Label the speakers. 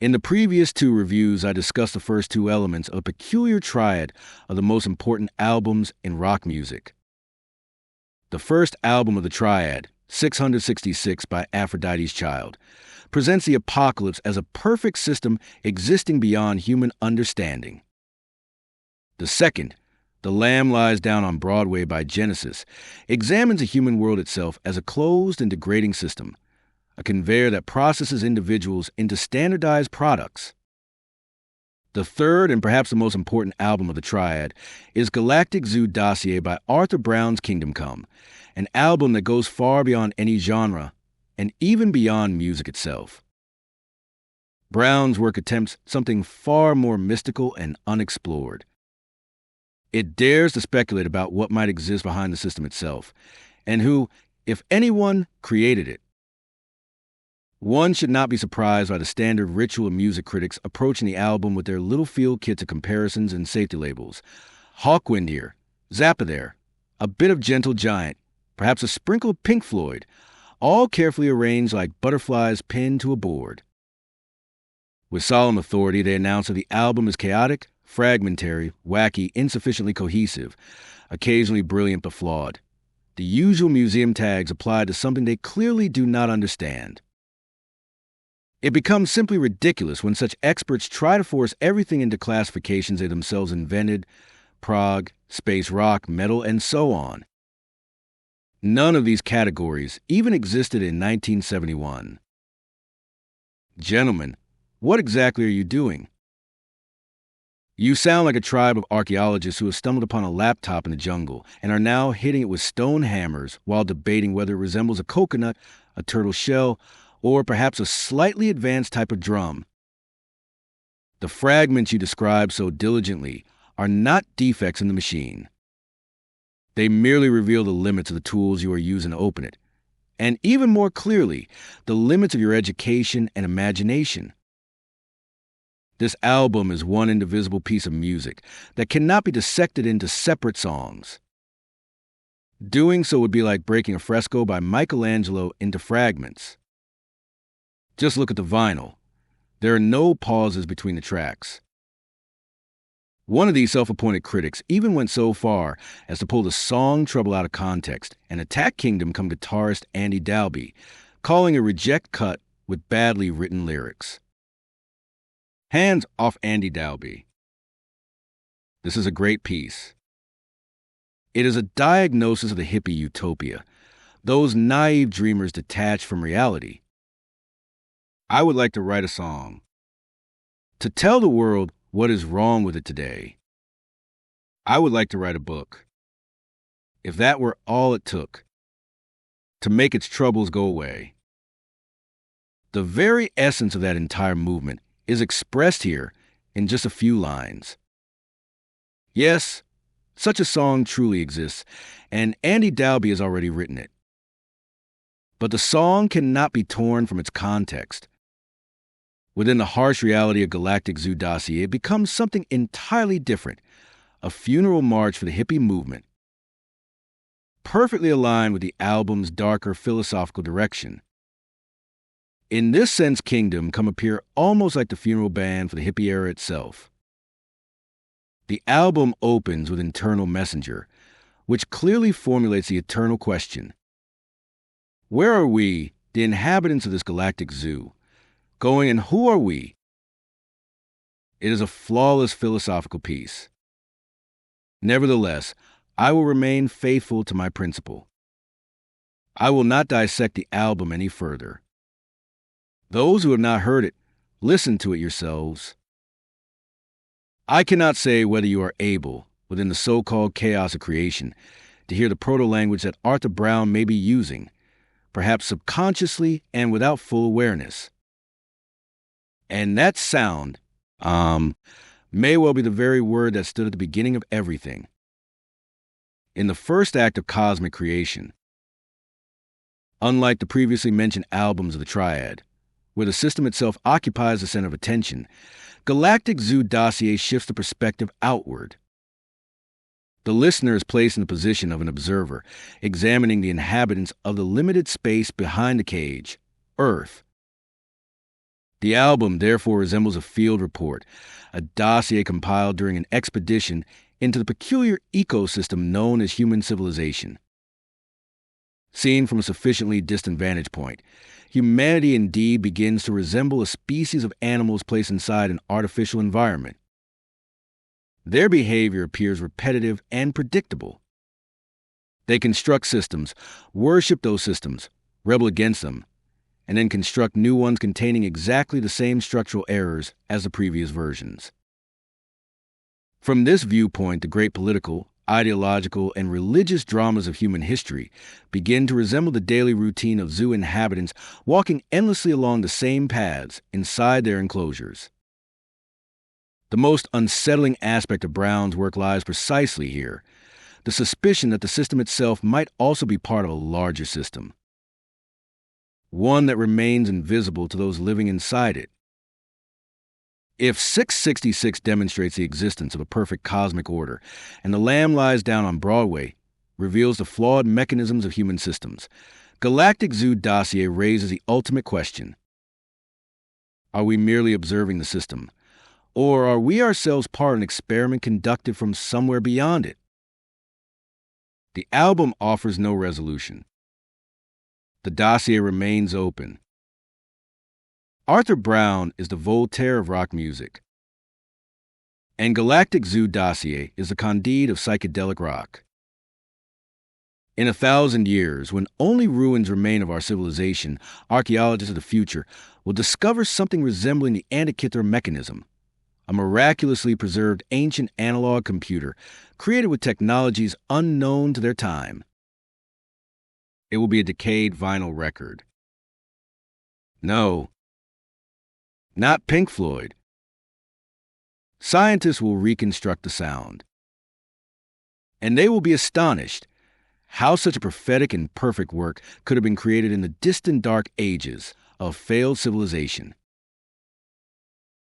Speaker 1: In the previous two reviews, I discussed the first two elements of a peculiar triad of the most important albums in rock music. The first album of the triad, 666 by Aphrodite's Child, presents the apocalypse as a perfect system existing beyond human understanding. The second, The Lamb Lies Down on Broadway by Genesis, examines the human world itself as a closed and degrading system, a conveyor that processes individuals into standardized products. The third, and perhaps the most important album of the triad, is Galactic Zoo Dossier by Arthur Brown's Kingdom Come, an album that goes far beyond any genre and even beyond music itself. Brown's work attempts something far more mystical and unexplored. It dares to speculate about what might exist behind the system itself, and who, if anyone, created it. One should not be surprised by the standard ritual of music critics approaching the album with their little field kits of comparisons and safety labels. Hawkwind here, Zappa there, a bit of Gentle Giant, perhaps a sprinkle of Pink Floyd, all carefully arranged like butterflies pinned to a board. With solemn authority, they announce that the album is chaotic, fragmentary, wacky, insufficiently cohesive, occasionally brilliant but flawed. The usual museum tags applied to something they clearly do not understand. It becomes simply ridiculous when such experts try to force everything into classifications they themselves invented: prog, space rock, metal, and so on. None of these categories even existed in 1971. Gentlemen, what exactly are you doing? You sound like a tribe of archaeologists who have stumbled upon a laptop in the jungle and are now hitting it with stone hammers while debating whether it resembles a coconut, a turtle shell, or perhaps a slightly advanced type of drum. The fragments you describe so diligently are not defects in the machine. They merely reveal the limits of the tools you are using to open it, and even more clearly, the limits of your education and imagination. This album is one indivisible piece of music that cannot be dissected into separate songs. Doing so would be like breaking a fresco by Michelangelo into fragments. Just look at the vinyl. There are no pauses between the tracks. One of these self-appointed critics even went so far as to pull the song trouble out of context and attack Kingdom Come guitarist Andy Dalby, calling a reject cut with badly written lyrics. Hands off Andy Dalby. This is a great piece. It is a diagnosis of the hippie utopia, those naive dreamers detached from reality. I would like to write a song to tell the world what is wrong with it today. I would like to write a book, if that were all it took, to make its troubles go away. The very essence of that entire movement is expressed here in just a few lines. Yes, such a song truly exists, and Andy Dalby has already written it. But the song cannot be torn from its context. Within the harsh reality of Galactic Zoo Dossier, it becomes something entirely different, a funeral march for the hippie movement, perfectly aligned with the album's darker philosophical direction. In this sense, Kingdom Come appear almost like the funeral band for the hippie era itself. The album opens with Internal Messenger, which clearly formulates the eternal question: where are we, the inhabitants of this galactic zoo, going, and who are we? It is a flawless philosophical piece. Nevertheless, I will remain faithful to my principle. I will not dissect the album any further. Those who have not heard it, listen to it yourselves. I cannot say whether you are able, within the so-called chaos of creation, to hear the proto-language that Arthur Brown may be using, perhaps subconsciously and without full awareness. And that sound, may well be the very word that stood at the beginning of everything. In the first act of cosmic creation. Unlike the previously mentioned albums of the triad, where the system itself occupies the center of attention, Galactic Zoo Dossier shifts the perspective outward. The listener is placed in the position of an observer, examining the inhabitants of the limited space behind the cage, Earth. The album therefore resembles a field report, a dossier compiled during an expedition into the peculiar ecosystem known as human civilization. Seen from a sufficiently distant vantage point, humanity indeed begins to resemble a species of animals placed inside an artificial environment. Their behavior appears repetitive and predictable. They construct systems, worship those systems, rebel against them, and then construct new ones containing exactly the same structural errors as the previous versions. From this viewpoint, the great political, ideological, and religious dramas of human history begin to resemble the daily routine of zoo inhabitants walking endlessly along the same paths inside their enclosures. The most unsettling aspect of Brown's work lies precisely here, the suspicion that the system itself might also be part of a larger system, one that remains invisible to those living inside it. If 666 demonstrates the existence of a perfect cosmic order, and The Lamb Lies Down on Broadway reveals the flawed mechanisms of human systems, Galactic Zoo Dossier raises the ultimate question. Are we merely observing the system, or are we ourselves part of an experiment conducted from somewhere beyond it? The album offers no resolution. The dossier remains open. Arthur Brown is the Voltaire of rock music, and Galactic Zoo Dossier is the Candide of psychedelic rock. In 1,000 years, when only ruins remain of our civilization, archaeologists of the future will discover something resembling the Antikythera mechanism, a miraculously preserved ancient analog computer created with technologies unknown to their time. It will be a decayed vinyl record. No, not Pink Floyd. Scientists will reconstruct the sound, and they will be astonished how such a prophetic and perfect work could have been created in the distant dark ages of failed civilization.